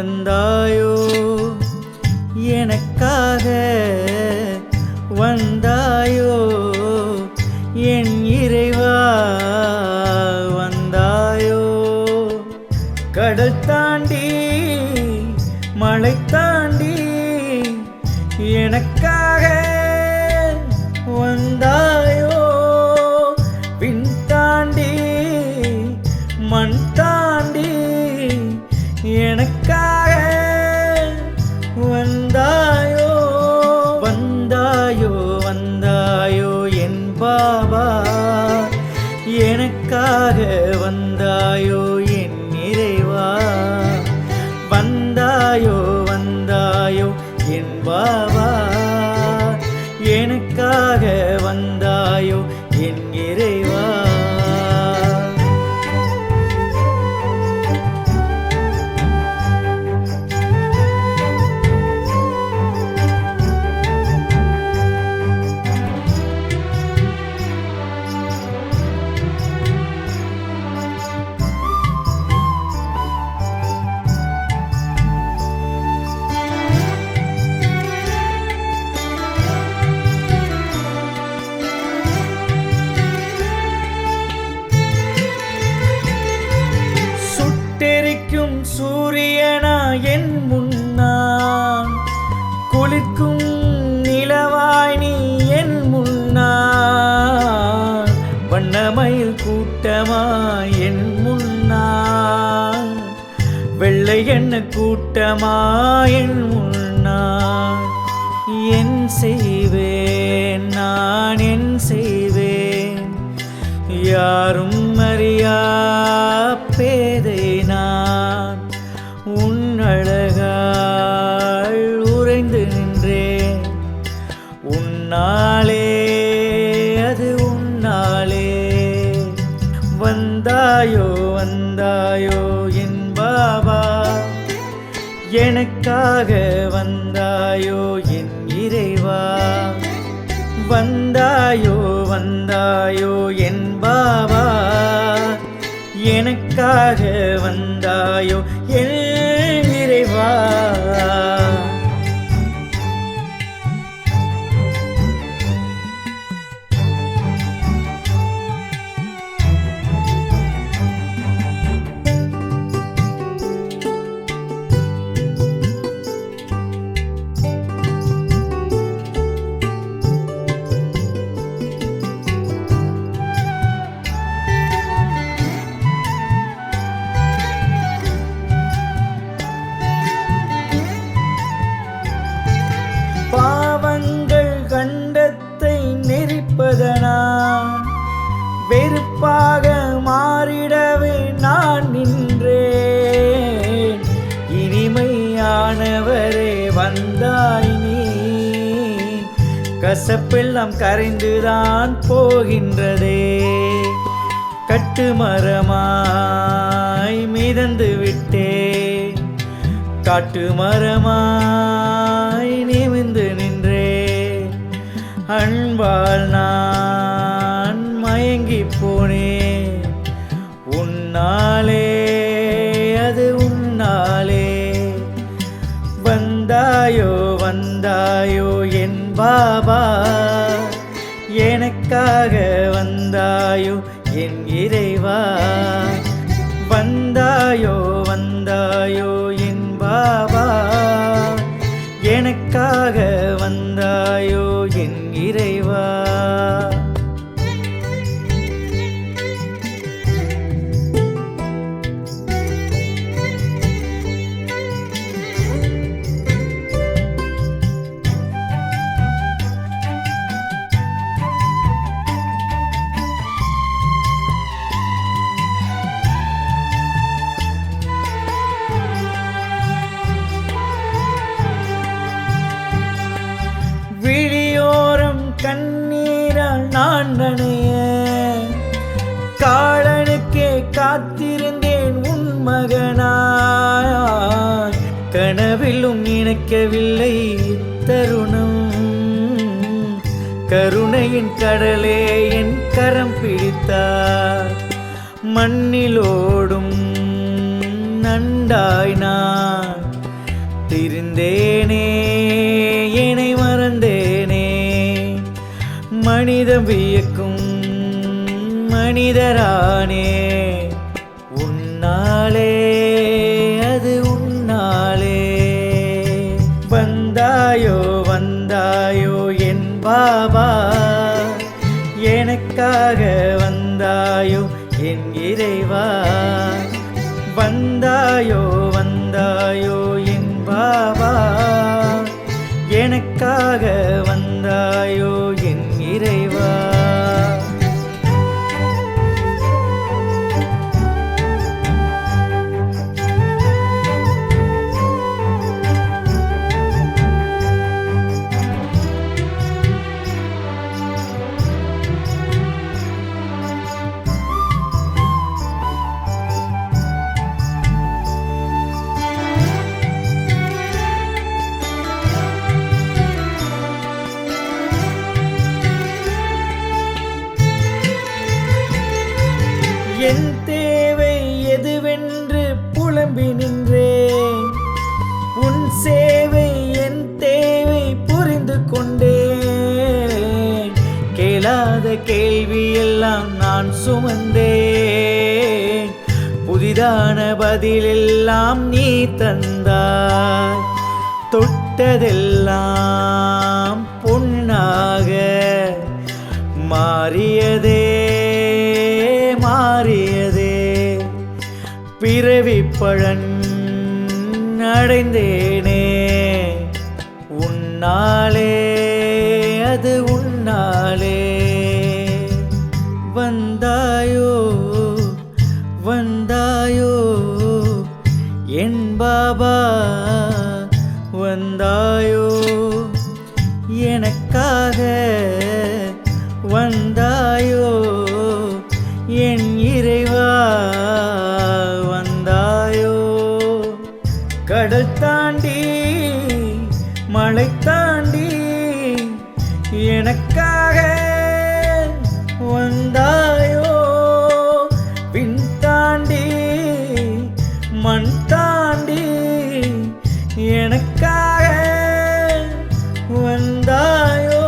வந்தாயோ எனக்காக வந்தாயோ என் இறைவா வந்தாயோ கடல் தாண்டி மலை தாண்டி எனக்காக வந்தாயோ பின் தாண்டி மண் தாண்டி எனக்காக வந்தாயோ வந்தாயோ வந்தாயோ என் பாபா எனக்காக வந்தாயோ என் இறைவா வந்தாயோ வந்தாயோ என் பாபா எனக்காக வந்தாயோ என் இறைவா சூரியனா என் முன்னால் குளிர்க்கும் நிலவாய் நீ என் முன்னால் வண்ணமயில் கூட்டமா என் முன்னால் வெள்ளை எண்ண கூட்டமா என் முன்னால் என் செய்வேன் நான் என் செய்வேன் யாரும் அறியா பேதை நான் உன் அழகால் உறைந்து நின்றேன் உன்னாலே அது உன்னாலே வந்தாயோ வந்தாயோ என் பாபா எனக்காக வந்தாயோ என் இறைவா வந்தாயோ வந்தாயோ என் பாபா எனக்காக வந்தாயோ என் இறைவா பாவங்கள் கண்டத்தை நெறிப்பதனால் வெறுப்பாக மாறிடவே நான் நின்றேன் இனிமையானவரே வந்தாய் நீ கசப்பெல்லாம் கரைந்துதான் போகின்றதே கட்டுமரமாய் மிதந்து விட்டேன் காட்டு மரமாய் நிமிர்ந்து நின்றே அன்பால் நான் மயங்கி போனேன் உன்னாலே அது உன்னாலே வந்தாயோ வந்தாயோ என் பாபா எனக்காக வந்தாயோ என் இறைவா வந்தாயோ வந்தாயோ என் பாபா எனக்காக வந்தாயோ என் இறைவா கண்ணீரால் நான் நனைய காலனுக்கே காத்திருந்தேன் உன் மகனாய் கனவிலும் நினைக்கவில்லை தருணம் கருணையின் கடலே என் கரம் பிடித்தார் மண்ணிலோடும் நண்டாய் நான் திரிந்தேனே என்னை மறந்தேனே. மனிதம் வியக்கும் மனிதரானே உன்னாலே, அது உன்னாலே. வந்தாயோ வந்தாயோ என் பாபா, எனக்காக வந்தாயோ என் இறைவா. வந்தாயோ வந்தாயோ என் பாபா, எனக்காக வந்தாயோ என் இறைவா. என் தேவை எதுவென்று புலம்பி நின்றேன். உன் சேவை என் தேவை புரிந்து கொண்டேன். கேளாத கேள்வியெல்லாம் நான் சுமந்தேன். புதிதான பதிலெல்லாம் நீ தந்தாய். தொட்டதெல்லாம் பொன்னாக மாறியதே மாறியதே. பிறவி பழன் அடைந்தேனே உன்னாலே, அது உன்னாலே. வந்தாயோ வந்தாயோ என் பாபா, வந்தாயோ எனக்காக வந்தாயோ என் இறைவா. வந்தாயோ கடல் தாண்டி மலை தாண்டி எனக்காக வந்தாயோ. பின் தாண்டி மண் தாண்டி எனக்காக வந்தாயோ.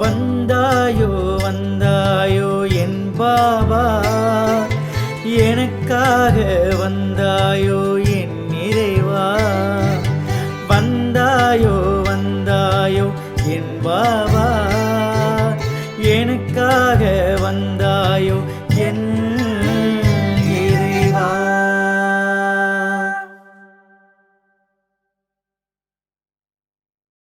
வந்தாயோ வந்தாயோ என் பாபா, எனக்காக வந்தாயோ என் இறைவா. வந்தாயோ வந்தாயோ என் பாபா.